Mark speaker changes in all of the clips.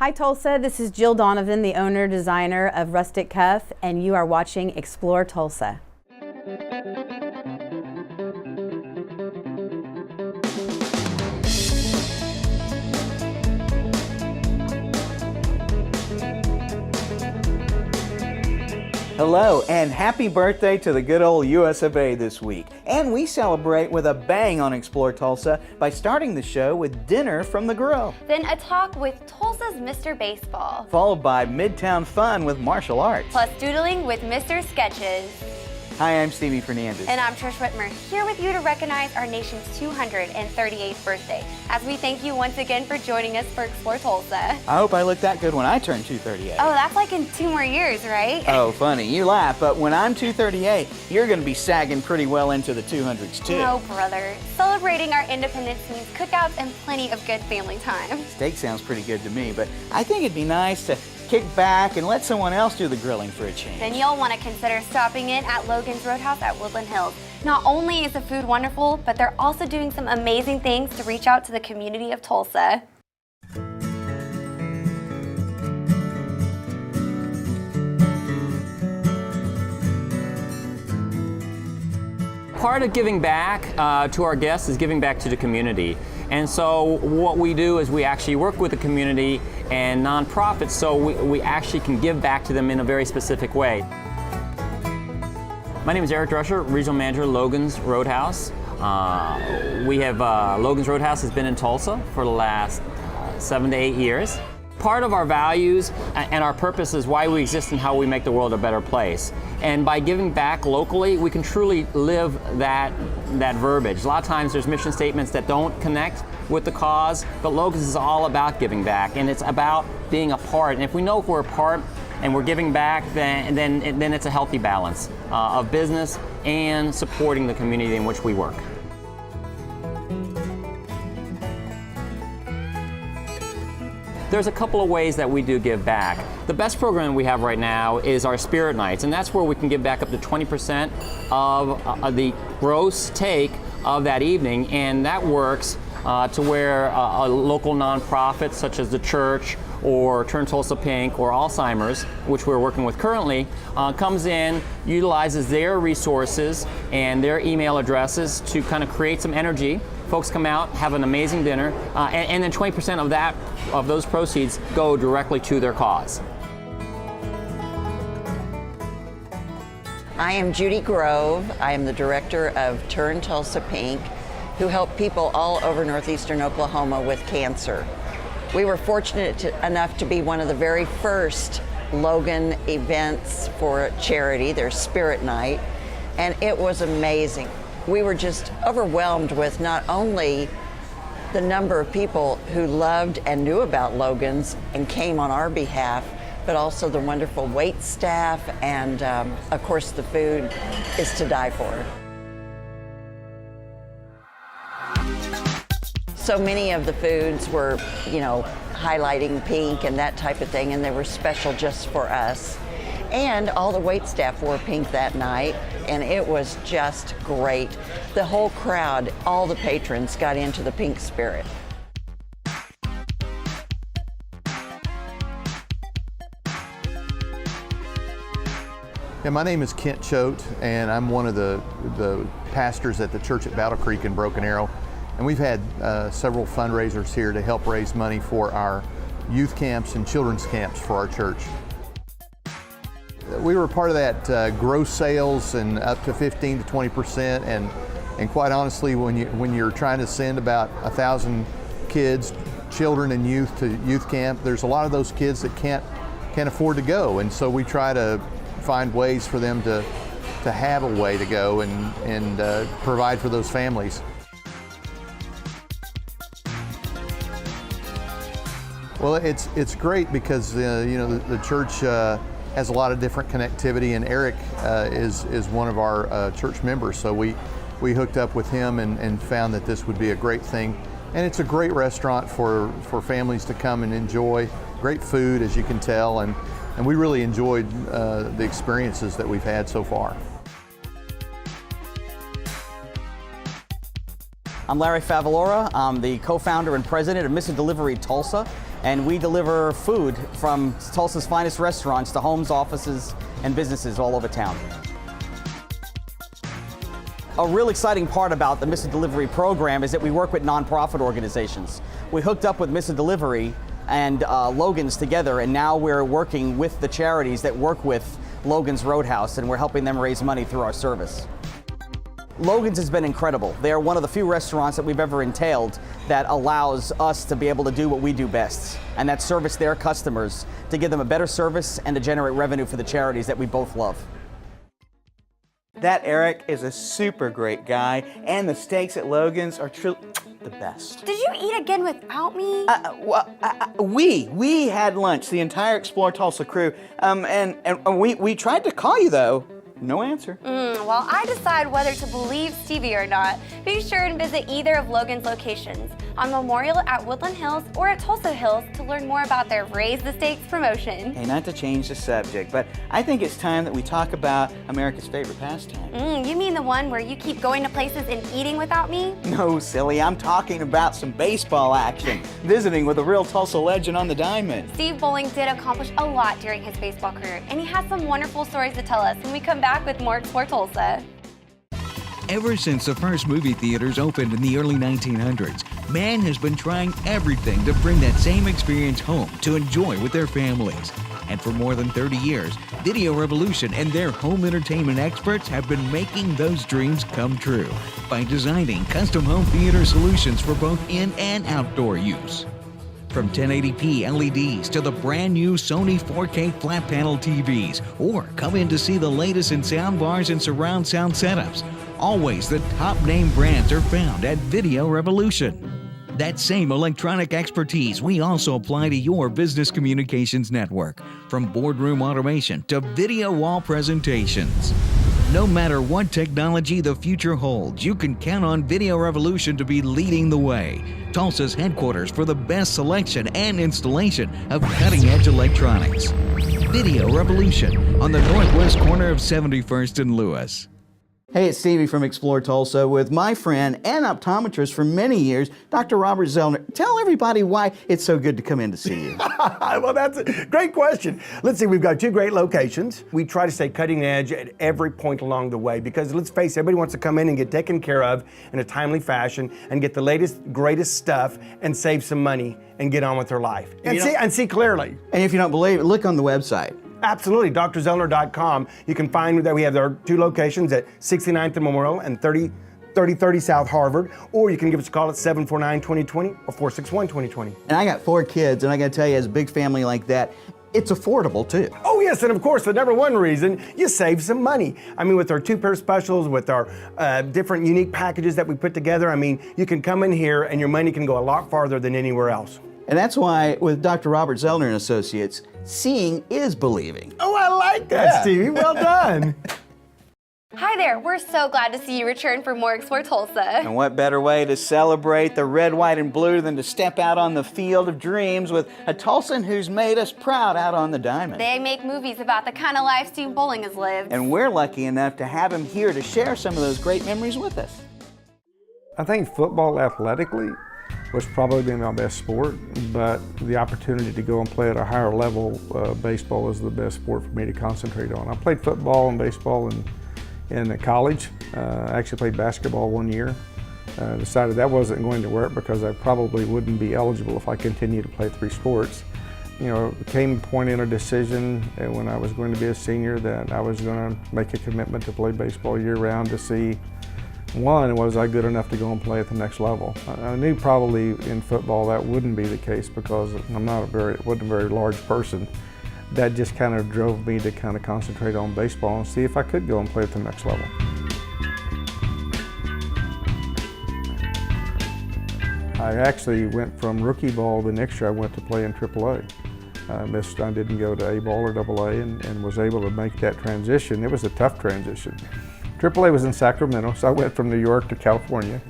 Speaker 1: Hi Tulsa, this is Jill Donovan, the owner-designer of Rustic Cuff, and you are watching Explore Tulsa.
Speaker 2: Hello, and happy birthday to the good old US of A this week. And we celebrate with a bang on Explore Tulsa by starting the show with dinner from the grill.
Speaker 3: Then a talk with Tulsa's Mr. Baseball.
Speaker 2: Followed by Midtown fun with martial arts.
Speaker 3: Plus doodling with Mr. Sketches.
Speaker 2: Hi, I'm Stevie Fernandez.
Speaker 3: And I'm Trish Whitmer, here with you to recognize our nation's 238th birthday, as we thank you once again for joining us for Explore Tulsa.
Speaker 2: I hope I look that good when I turn 238.
Speaker 3: Oh, that's like in 2 more years, right?
Speaker 2: Oh, funny. You laugh, but when I'm 238, you're going to be sagging pretty well into the 200s, too.
Speaker 3: No, brother. Celebrating our independence means cookouts and plenty of good family time.
Speaker 2: Steak sounds pretty good to me, but I think it'd be nice to kick back and let someone else do the grilling for a change.
Speaker 3: Then you'll want to consider stopping in at Logan's Roadhouse at Woodland Hills. Not only is the food wonderful, but they're also doing some amazing things to reach out to the community of Tulsa.
Speaker 4: Part of giving back to our guests is giving back to the community. And so what we do is we actually work with the community and nonprofits so we actually can give back to them in a very specific way. My name is Eric Drescher, Regional Manager, Logan's Roadhouse. Logan's Roadhouse has been in Tulsa for the last 7 to 8 years. Part of our values and our purpose is why we exist and how we make the world a better place. And by giving back locally, we can truly live that verbiage. A lot of times there's mission statements that don't connect with the cause, but Logan's is all about giving back, and it's about being a part. And if we know if we're a part and we're giving back, then it's a healthy balance of business and supporting the community in which we work. There's a couple of ways that we do give back. The best program we have right now is our Spirit Nights, and that's where we can give back up to 20% of the gross take of that evening, and that works to where a local nonprofit such as the church or Turn Tulsa Pink or Alzheimer's, which we're working with currently, comes in, utilizes their resources and their email addresses to kind of create some energy. Folks come out, have an amazing dinner, and then 20% of those proceeds go directly to their cause.
Speaker 5: I am Judy Grove. I am the director of Turn Tulsa Pink, who help people all over northeastern Oklahoma with cancer. We were fortunate enough to be one of the very first Logan events for charity, their Spirit Night, and it was amazing. We were just overwhelmed with not only the number of people who loved and knew about Logan's and came on our behalf, but also the wonderful wait staff, and of course the food is to die for. So many of the foods were, highlighting pink and that type of thing, and they were special just for us. And all the wait staff wore pink that night, and it was just great. The whole crowd, all the patrons got into the pink spirit.
Speaker 6: Yeah, my name is Kent Choate, and I'm one of the pastors at the church at Battle Creek in Broken Arrow. And we've had several fundraisers here to help raise money for our youth camps and children's camps for our church. We were part of that gross sales and up to 15 to 20%, and quite honestly, when you're trying to send about 1,000 kids, children and youth to youth camp, there's a lot of those kids that can't afford to go, and so we try to find ways for them to have a way to go and provide for those families. Well, it's great because the church has a lot of different connectivity, and Eric is one of our church members, so we hooked up with him and found that this would be a great thing. And it's a great restaurant for families to come and enjoy. Great food, as you can tell, and we really enjoyed the experiences that we've had so far.
Speaker 7: I'm Larry Favalora. I'm the co-founder and president of Missing Delivery Tulsa. and we deliver food from Tulsa's finest restaurants to homes, offices, and businesses all over town. A real exciting part about the Missing Delivery program is that we work with nonprofit organizations. We hooked up with Missing Delivery and Logan's together, and now we're working with the charities that work with Logan's Roadhouse, and we're helping them raise money through our service. Logan's has been incredible. They are one of the few restaurants that we've ever entailed that allows us to be able to do what we do best, and that's service their customers, to give them a better service and to generate revenue for the charities that we both love.
Speaker 2: That Eric is a super great guy, and the steaks at Logan's are truly the best.
Speaker 3: Did you eat again without me?
Speaker 2: We had lunch, the entire Explore Tulsa crew, and we tried to call you though. No answer.
Speaker 3: While I decide whether to believe Stevie or not, be sure and visit either of Logan's locations on Memorial at Woodland Hills or at Tulsa Hills to learn more about their Raise the Stakes promotion.
Speaker 2: Hey, not to change the subject, but I think it's time that we talk about America's favorite pastime.
Speaker 3: You mean the one where you keep going to places and eating without me?
Speaker 2: No, silly, I'm talking about some baseball action, visiting with a real Tulsa legend on the diamond.
Speaker 3: Steve Bowling did accomplish a lot during his baseball career, and he has some wonderful stories to tell us when we come back with more Explore Tulsa.
Speaker 8: Ever since the first movie theaters opened in the early 1900s, man has been trying everything to bring that same experience home to enjoy with their families. And for more than 30 years, Video Revolution and their home entertainment experts have been making those dreams come true by designing custom home theater solutions for both in and outdoor use. From 1080p LEDs to the brand new Sony 4K flat panel TVs, or come in to see the latest in sound bars and surround sound setups. Always the top name brands are found at Video Revolution. That same electronic expertise we also apply to your business communications network, from boardroom automation to video wall presentations. No matter what technology the future holds, you can count on Video Revolution to be leading the way. Tulsa's headquarters for the best selection and installation of cutting-edge electronics. Video Revolution on the northwest corner of 71st and Lewis.
Speaker 2: Hey, it's Stevie from Explore Tulsa with my friend and optometrist for many years, Dr. Robert Zellner. Tell everybody why it's so good to come in to see you.
Speaker 9: Well, that's a great question. Let's see, we've got two great locations. We try to stay cutting edge at every point along the way because let's face it, everybody wants to come in and get taken care of in a timely fashion and get the latest, greatest stuff and save some money and get on with their life. And see clearly.
Speaker 2: And if you don't believe it, look on the website.
Speaker 9: Absolutely, drzellner.com. You can find that we have our two locations at 69th and Memorial and 3030 South Harvard, or you can give us a call at 749-2020 or 461-2020.
Speaker 2: And I got 4 kids, and I gotta tell you, as a big family like that, it's affordable too.
Speaker 9: Oh yes, and of course, the number one reason, you save some money. I mean, with our 2-pair specials, with our different unique packages that we put together, I mean, you can come in here and your money can go a lot farther than anywhere else.
Speaker 2: And that's why with Dr. Robert Zellner and Associates, seeing is believing.
Speaker 9: Oh, I like that, Stevie. Well done.
Speaker 3: Hi there, we're so glad to see you return for more Explore Tulsa.
Speaker 2: And what better way to celebrate the red, white, and blue than to step out on the field of dreams with a Tulsan who's made us proud out on the diamond.
Speaker 3: They make movies about the kind of life Steve Bowling has lived.
Speaker 2: And we're lucky enough to have him here to share some of those great memories with us.
Speaker 10: I think football athletically was probably been my best sport, but the opportunity to go and play at a higher level, baseball was the best sport for me to concentrate on. I played football and baseball in college. I actually played basketball one year. Decided that wasn't going to work because I probably wouldn't be eligible if I continued to play 3 sports. You know, it came a point in a decision when I was going to be a senior that I was going to make a commitment to play baseball year-round to see, one, was I good enough to go and play at the next level. I knew probably in football that wouldn't be the case because I'm not wasn't a very large person. That just kind of drove me to kind of concentrate on baseball and see if I could go and play at the next level. I actually went from rookie ball the next year I went to play in AAA. I didn't go to A ball or AA and was able to make that transition. It was a tough transition. AAA was in Sacramento, so I went from New York to California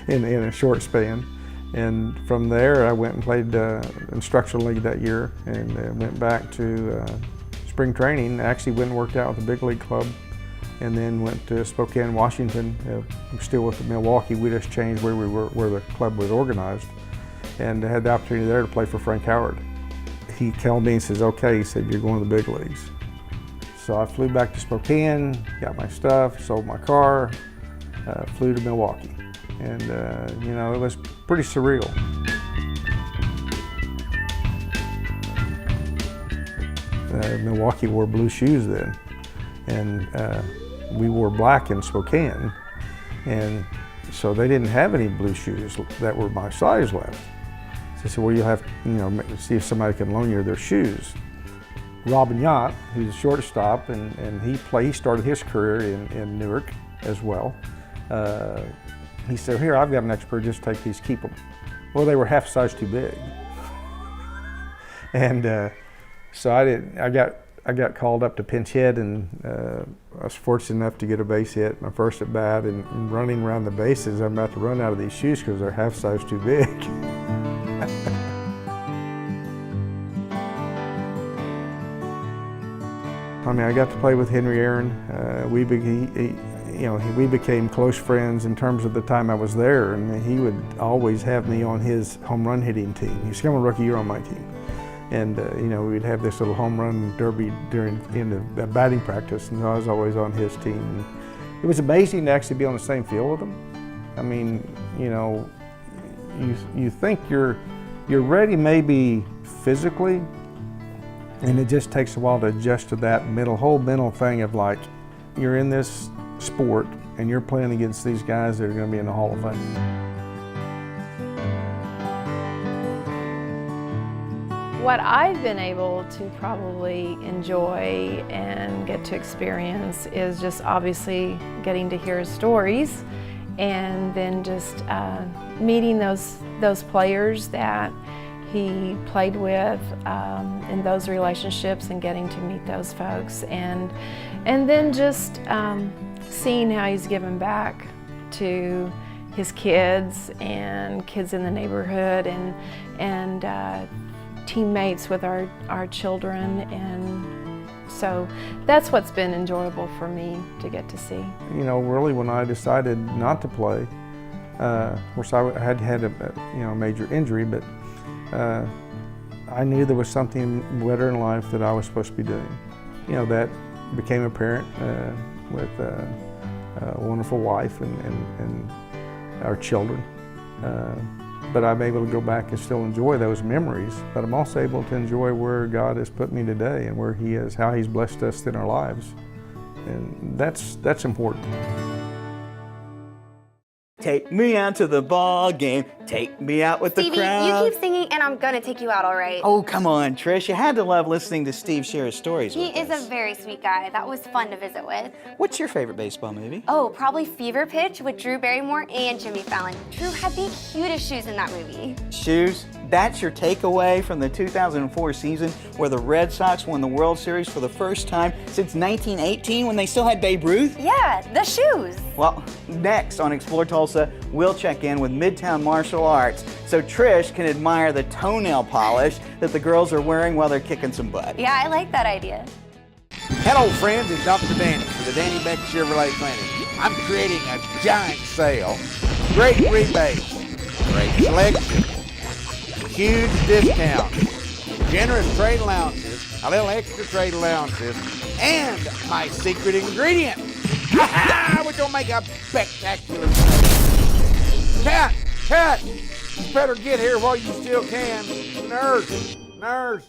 Speaker 10: in a short span. And from there, I went and played instructional league that year and went back to spring training. I actually went and worked out with the big league club and then went to Spokane, Washington. I'm still with Milwaukee. We just changed where we were, where the club was organized. and had the opportunity there to play for Frank Howard. He called me and says, okay, he said, you're going to the big leagues. So I flew back to Spokane, got my stuff, sold my car, flew to Milwaukee. And you know, it was pretty surreal. Milwaukee wore blue shoes then, and we wore black in Spokane, and so they didn't have any blue shoes that were my size left. So I said, well, you'll have to, you know, see if somebody can loan you their shoes. Robin Yacht, who's a shortstop, and he started his career in Newark as well. He said, here, I've got an extra pair, just take these, keep them. Well, they were half size too big. And so I got called up to pinch hit, and I was fortunate enough to get a base hit, my first at bat, and running around the bases, I'm about to run out of these shoes because they're half size too big. I mean, I got to play with Henry Aaron. We became close friends in terms of the time I was there, and he would always have me on his home run hitting team. He's coming rookie year on my team. And you know, we'd have this little home run derby in the batting practice, and I was always on his team. And it was amazing to actually be on the same field with him. I mean, you know, you think you're ready maybe physically, and it just takes a while to adjust to that whole mental thing of like, you're in this sport and you're playing against these guys that are going to be in the Hall of Fame.
Speaker 11: What I've been able to probably enjoy and get to experience is just obviously getting to hear his stories, and then just meeting those players that he played with in those relationships, and getting to meet those folks, and then just seeing how he's given back to his kids and kids in the neighborhood, and teammates with our children. And so that's what's been enjoyable for me to get to see.
Speaker 10: You know, really when I decided not to play, of course I had a major injury, but I knew there was something better in life that I was supposed to be doing. You know, that became apparent with a wonderful wife and our children. But I'm able to go back and still enjoy those memories, but I'm also able to enjoy where God has put me today and where He is, how He's blessed us in our lives. And that's important.
Speaker 2: Take me out to the ball game. Take me out with
Speaker 3: Stevie,
Speaker 2: the crowd.
Speaker 3: you keep singing, and I'm gonna take you out, all right?
Speaker 2: Oh, come on, Trish. You had to love listening to Steve share his stories
Speaker 3: He
Speaker 2: with
Speaker 3: is
Speaker 2: us.
Speaker 3: a very sweet guy. That was fun to visit with.
Speaker 2: What's your favorite baseball movie?
Speaker 3: Oh, probably Fever Pitch with Drew Barrymore and Jimmy Fallon. Drew had the cutest shoes in that movie.
Speaker 2: Shoes? That's your takeaway from the 2004 season where the Red Sox won the World Series for the first time since 1918 when they still had Babe Ruth?
Speaker 3: Yeah, the shoes.
Speaker 2: Well, next on Explore Tulsa, we'll check in with Midtown Martial Arts so Trish can admire the toenail polish that the girls are wearing while they're kicking some butt.
Speaker 3: Yeah, I like that idea.
Speaker 12: Hello friends, it's Dr. Danny for the Danny Beck Chevrolet Clinic. I'm creating a giant sale, great rebates, great selection, huge discounts, generous trade allowances, a little extra trade allowances, and my secret ingredient. We're gonna make a spectacular sale. Cat, you better get here while you still can. Nurse.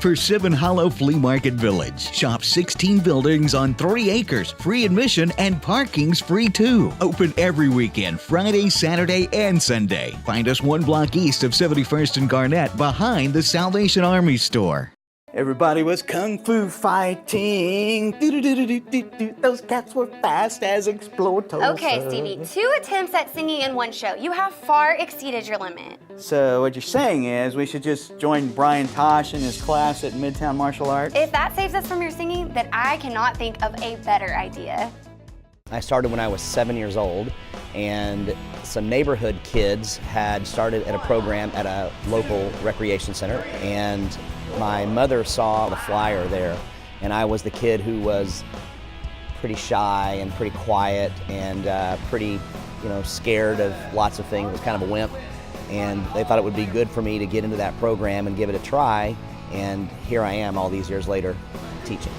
Speaker 8: Persimmon Hollow Flea Market Village. Shop 16 buildings on 3 acres. Free admission and parking's free too. Open every weekend, Friday, Saturday, and Sunday. Find us 1 block east of 71st and Garnett behind the Salvation Army store.
Speaker 2: Everybody was kung fu fighting. Do-do-do-do-do-do. Those cats were fast as Explore Tulsa.
Speaker 3: Okay, Stevie, 2 attempts at singing in one show. You have far exceeded your limit.
Speaker 2: So what you're saying is we should just join Brian Tosh in his class at Midtown Martial Arts?
Speaker 3: If that saves us from your singing, then I cannot think of a better idea.
Speaker 13: I started when I was 7 years old, and some neighborhood kids had started at a program at a local recreation center, and my mother saw the flyer there, and I was the kid who was pretty shy and pretty quiet and pretty, scared of lots of things. I was kind of a wimp, and they thought it would be good for me to get into that program and give it a try, and here I am all these years later teaching.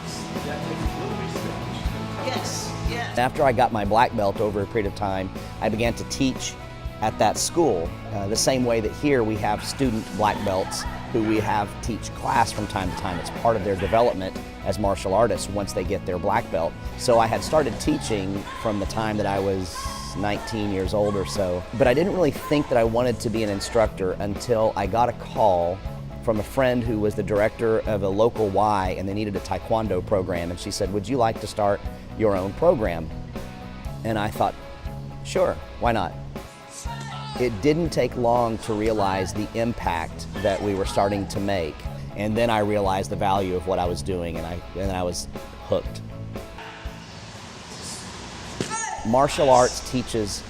Speaker 13: Yes. After I got my black belt over a period of time, I began to teach at that school, the same way that here we have student black belts who we have teach class from time to time. It's part of their development as martial artists once they get their black belt. So I had started teaching from the time that I was 19 years old or so, but I didn't really think that I wanted to be an instructor until I got a call from a friend who was the director of a local Y, and they needed a Taekwondo program, and she said, would you like to start your own program? And I thought, sure, why not? It didn't take long to realize the impact that we were starting to make, and then I realized the value of what I was doing, and I was hooked. Martial arts teaches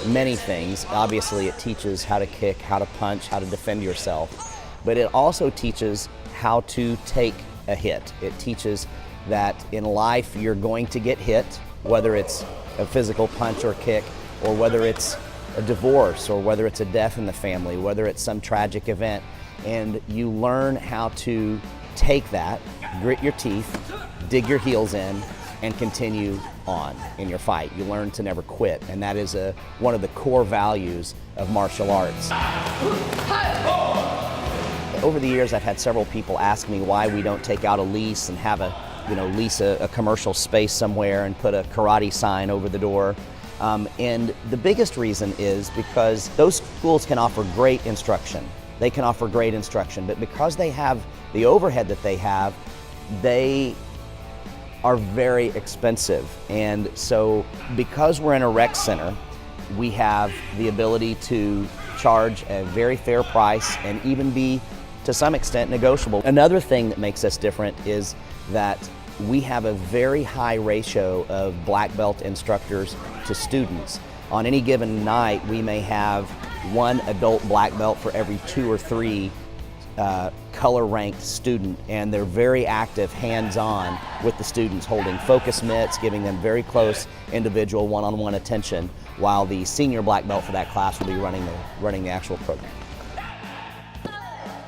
Speaker 13: many things. Obviously, it teaches how to kick, how to punch, how to defend yourself, but it also teaches how to take a hit. It teaches that in life you're going to get hit, whether it's a physical punch or kick, or whether it's a divorce, or whether it's a death in the family, whether it's some tragic event, and you learn how to take that, grit your teeth, dig your heels in, and continue on in your fight. You learn to never quit, and that is one of the core values of martial arts. Over the years, I've had several people ask me why we don't take out a lease and have lease a commercial space somewhere and put a karate sign over the door. And the biggest reason is because those schools can offer great instruction. They can offer great instruction, but because they have the overhead that they have, they are very expensive. And so because we're in a rec center, we have the ability to charge a very fair price and even be, to some extent, negotiable. Another thing that makes us different is that we have a very high ratio of black belt instructors to students. On any given night, we may have one adult black belt for every 2 or 3 color-ranked student, and they're very active, hands-on with the students, holding focus mitts, giving them very close individual one-on-one attention, while the senior black belt for that class will be running the actual program.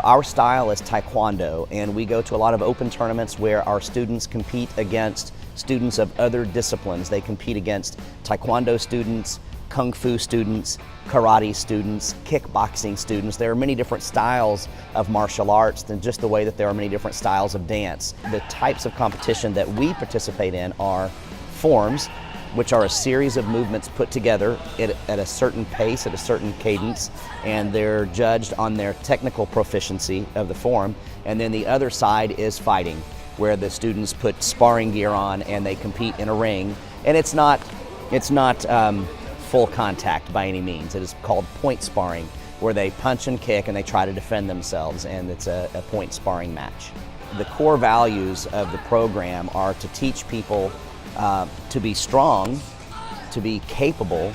Speaker 13: Our style is Taekwondo, and we go to a lot of open tournaments where our students compete against students of other disciplines. They compete against Taekwondo students, Kung Fu students, karate students, kickboxing students. There are many different styles of martial arts than just the way that there are many different styles of dance. The types of competition that we participate in are forms, which are a series of movements put together at a certain pace, at a certain cadence, and they're judged on their technical proficiency of the form. And then the other side is fighting, where the students put sparring gear on and they compete in a ring. And it's not full contact by any means. It is called point sparring, where they punch and kick and they try to defend themselves, and it's a point sparring match. The core values of the program are to teach people to be strong, to be capable,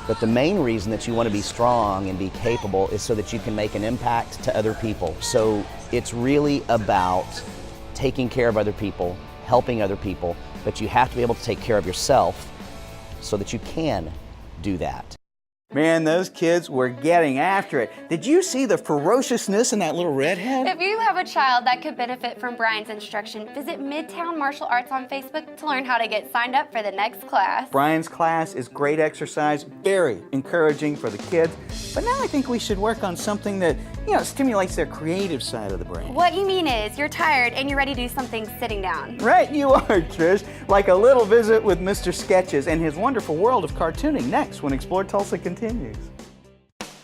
Speaker 13: but the main reason that you want to be strong and be capable is so that you can make an impact to other people. So it's really about taking care of other people, helping other people, but you have to be able to take care of yourself so that you can do that.
Speaker 2: Man, those kids were getting after it. Did you see the ferociousness in that little redhead?
Speaker 3: If you have a child that could benefit from Brian's instruction, visit Midtown Martial Arts on Facebook to learn how to get signed up for the next class.
Speaker 2: Brian's class is great exercise, very encouraging for the kids. But now I think we should work on something that, stimulates their creative side of the brain.
Speaker 3: What you mean is you're tired and you're ready to do something sitting down.
Speaker 2: Right, you are, Trish. Like a little visit with Mr. Sketches and his wonderful world of cartooning next when Explore Tulsa continues.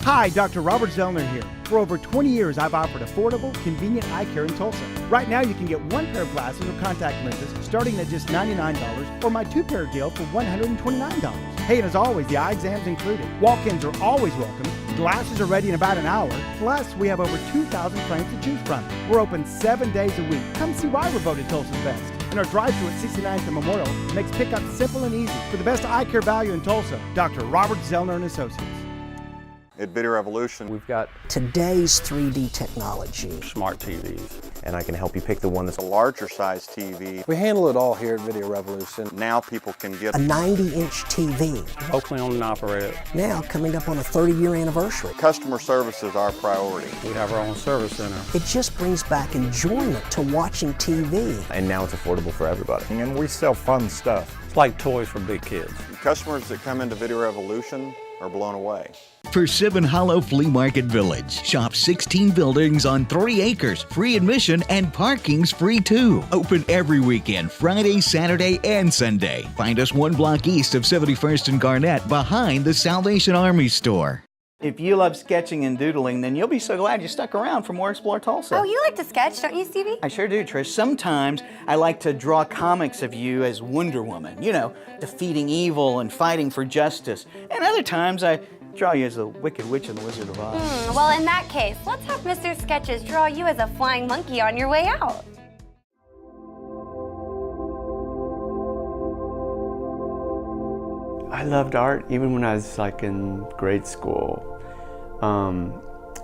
Speaker 14: Hi, Dr. Robert Zellner here. For over 20 years, I've offered affordable, convenient eye care in Tulsa. Right now, you can get 1 pair of glasses or contact lenses starting at just $99, or my 2-pair deal for $129. Hey, and as always, the eye exam's included. Walk-ins are always welcome. Glasses are ready in about an hour. Plus, we have over 2,000 frames to choose from. We're open 7 days a week. Come see why we're voted Tulsa's best. And our drive-thru at 69th and Memorial makes pickup simple and easy. For the best eye care value in Tulsa, Dr. Robert Zellner and Associates.
Speaker 15: At Video Revolution,
Speaker 16: we've got today's 3D technology,
Speaker 15: smart TVs, and I can help you pick the one that's
Speaker 16: a larger size TV.
Speaker 17: We handle it all here at Video Revolution.
Speaker 16: Now people can get
Speaker 18: a 90-inch TV.
Speaker 17: Locally owned and operated.
Speaker 18: Now coming up on a 30-year anniversary.
Speaker 16: Customer service is our priority.
Speaker 17: We have our own service center.
Speaker 18: It just brings back enjoyment to watching TV.
Speaker 15: And now it's affordable for everybody.
Speaker 17: And we sell fun stuff. It's like toys for big kids.
Speaker 16: Customers that come into Video Revolution are blown away.
Speaker 8: Persimmon Hollow Flea Market Village. Shop 16 buildings on 3 acres. Free admission and parking's free too. Open every weekend, Friday, Saturday, and Sunday. Find us 1 block east of 71st and Garnett behind the Salvation Army store.
Speaker 2: If you love sketching and doodling, then you'll be so glad you stuck around for more Explore Tulsa.
Speaker 3: Oh, you like to sketch, don't you, Stevie?
Speaker 2: I sure do, Trish. Sometimes I like to draw comics of you as Wonder Woman, you know, defeating evil and fighting for justice. And other times I draw you as the Wicked Witch and the Wizard of Oz.
Speaker 3: Well, in that case, let's have Mr. Sketches draw you as a flying monkey on your way out.
Speaker 19: I loved art even when I was like in grade school.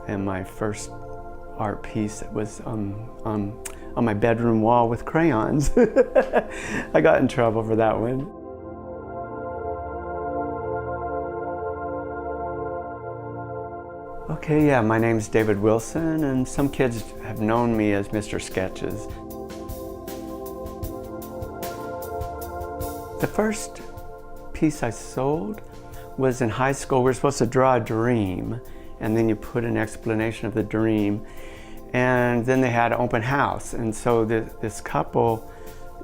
Speaker 19: And my first art piece was on my bedroom wall with crayons. I got in trouble for that one. Okay, yeah, my name's David Wilson, and some kids have known me as Mr. Sketches. The first piece I sold was in high school. We were supposed to draw a dream, and then you put an explanation of the dream, and then they had an open house. And so this couple,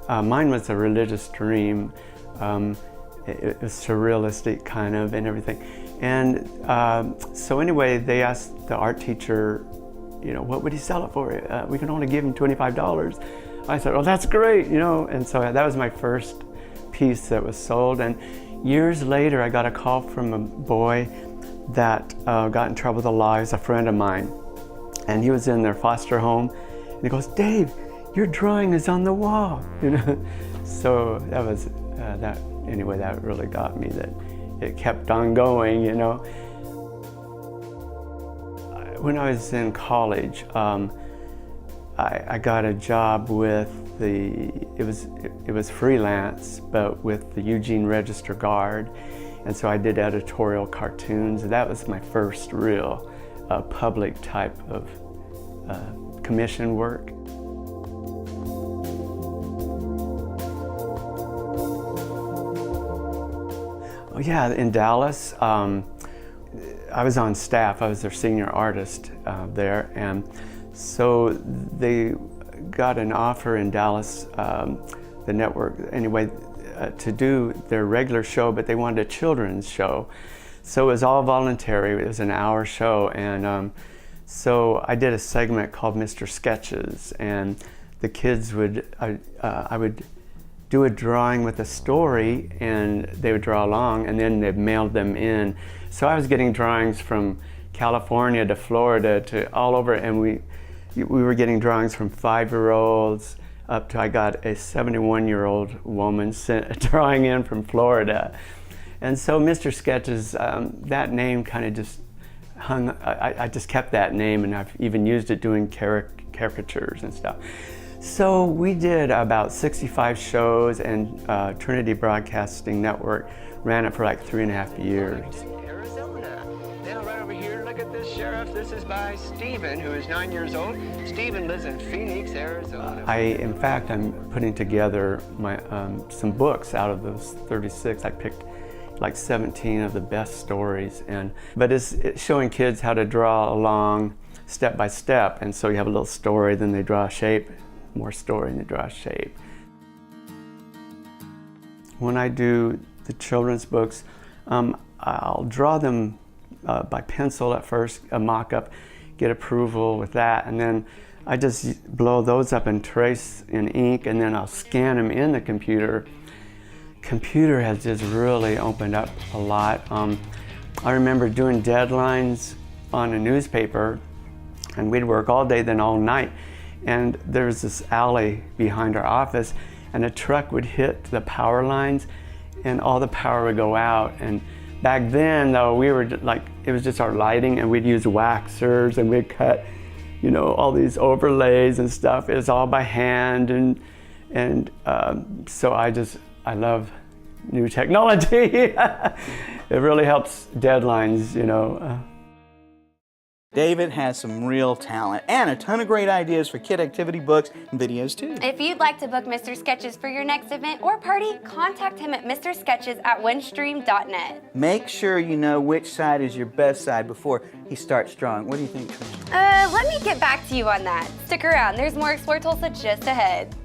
Speaker 19: mine was a religious dream. It was surrealistic kind of and everything. And so anyway, they asked the art teacher, you know, what would he sell it for? We can only give him $25. I said, oh, that's great, you know. And so that was my first piece that was sold. And years later, I got a call from a boy that got in trouble with the law. He was a friend of mine. And he was in their foster home. And he goes, Dave, your drawing is on the wall. You know? So that was, anyway, that really got me, that it kept on going, you know. When I was in college, I got a job with it was freelance, but with the Eugene Register Guard. And so I did editorial cartoons. That was my first real public type of commission work. Oh yeah, in Dallas, I was on staff. I was their senior artist there, and so they got an offer in Dallas, the network, anyway, to do their regular show, but they wanted a children's show. So it was all voluntary. It was an hour show, and so I did a segment called Mr. Sketches, and the kids would, I would do a drawing with a story, and they would draw along, and then they mailed them in. So I was getting drawings from California to Florida to all over, and we were getting drawings from 5-year-olds up to, I got a 71-year-old woman sent a drawing in from Florida. And so Mr. Sketches, that name kind of just hung, I just kept that name, and I've even used it doing caricatures and stuff. So we did about 65 shows, and Trinity Broadcasting Network ran it for like 3.5 years.
Speaker 20: Arizona. Now right over here, look at this, Sheriff. This is by Stephen, who is 9 years old. Stephen lives in Phoenix, Arizona.
Speaker 19: In fact, I'm putting together my some books out of those 36. I picked like 17 of the best stories, but it's showing kids how to draw along step by step. And so you have a little story, then they draw a shape, more story, and they draw a shape. When I do the children's books, I'll draw them by pencil at first, a mock-up, get approval with that, and then I just blow those up and trace in ink, and then I'll scan them in the computer. Computer has just really opened up a lot. I remember doing deadlines on a newspaper, and we'd work all day, then all night. And there's this alley behind our office, and a truck would hit the power lines, and all the power would go out. And back then, though, we were like, it was just our lighting, and we'd use waxers, and we'd cut you know, all these overlays and stuff. It's all by hand, and so I love new technology. It really helps deadlines, you know.
Speaker 2: David has some real talent and a ton of great ideas for kid activity books and videos too.
Speaker 3: If you'd like to book Mr. Sketches for your next event or party, contact him at mrsketches@windstream.net.
Speaker 2: Make sure you know which side is your best side before he starts drawing. What do you think, Tricia?
Speaker 3: Let me get back to you on that. Stick around, there's more Explore Tulsa just ahead.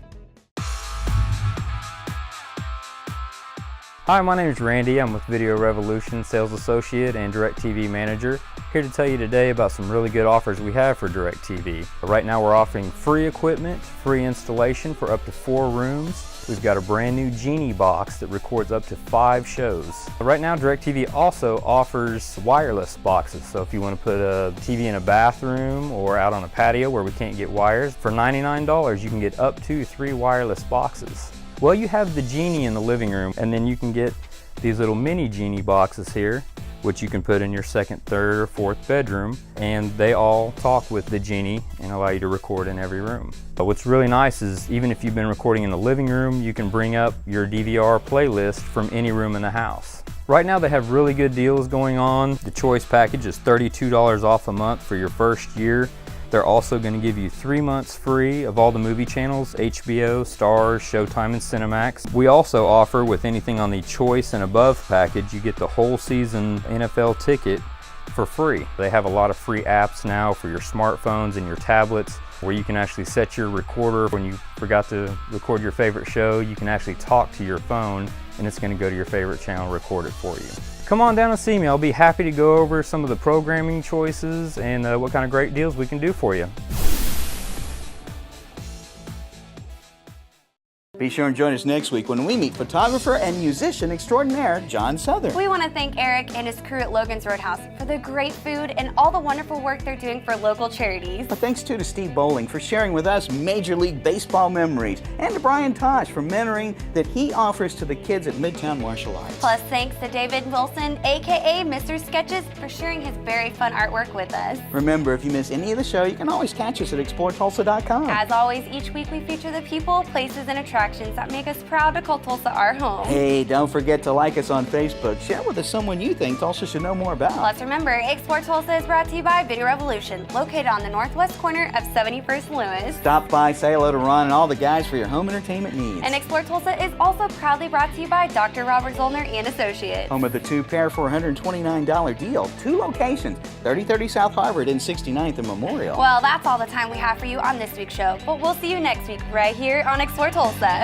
Speaker 21: Hi, my name is Randy. I'm with Video Revolution Sales Associate and DirecTV Manager. Here to tell you today about some really good offers we have for DirecTV. Right now we're offering free equipment, free installation for up to 4 rooms. We've got a brand new Genie box that records up to 5 shows. Right now DirecTV also offers wireless boxes. So if you want to put a TV in a bathroom or out on a patio where we can't get wires, for $99 you can get up to 3 wireless boxes. Well, you have the Genie in the living room, and then you can get these little mini Genie boxes here, which you can put in your second, third, or fourth bedroom, and they all talk with the Genie and allow you to record in every room. But what's really nice is even if you've been recording in the living room, you can bring up your DVR playlist from any room in the house. Right now they have really good deals going on. The Choice package is $32 off a month for your first year. They're also going to give you 3 months free of all the movie channels, HBO, Starz, Showtime, and Cinemax. We also offer, with anything on the Choice and above package, you get the whole season NFL ticket for free. They have a lot of free apps now for your smartphones and your tablets where you can actually set your recorder. When you forgot to record your favorite show, you can actually talk to your phone and it's going to go to your favorite channel, record it for you. Come on down and see me. I'll be happy to go over some of the programming choices and what kind of great deals we can do for you.
Speaker 2: Be sure and join us next week when we meet photographer and musician extraordinaire John Southern.
Speaker 3: We want to thank Eric and his crew at Logan's Roadhouse for the great food and all the wonderful work they're doing for local charities.
Speaker 2: Thanks too to Steve Bowling for sharing with us Major League Baseball memories, and to Brian Tosh for mentoring that he offers to the kids at Midtown Martial Arts.
Speaker 3: Plus, thanks to David Wilson, aka Mr. Sketches, for sharing his very fun artwork with us.
Speaker 2: Remember, if you miss any of the show, you can always catch us at exploretulsa.com.
Speaker 3: As always, each week we feature the people, places, and attractions that make us proud to call Tulsa our home.
Speaker 2: Hey, don't forget to like us on Facebook. Share with us someone you think Tulsa should know more about.
Speaker 3: Plus, remember, Explore Tulsa is brought to you by Video Revolution, located on the northwest corner of 71st and Lewis.
Speaker 2: Stop by, say hello to Ron and all the guys for your home entertainment needs.
Speaker 3: And Explore Tulsa is also proudly brought to you by Dr. Robert Zollner and Associates.
Speaker 2: Home of the 2-pair for $129 deal. 2 locations, 3030 South Harvard and 69th and Memorial.
Speaker 3: Well, that's all the time we have for you on this week's show, but we'll see you next week right here on Explore Tulsa.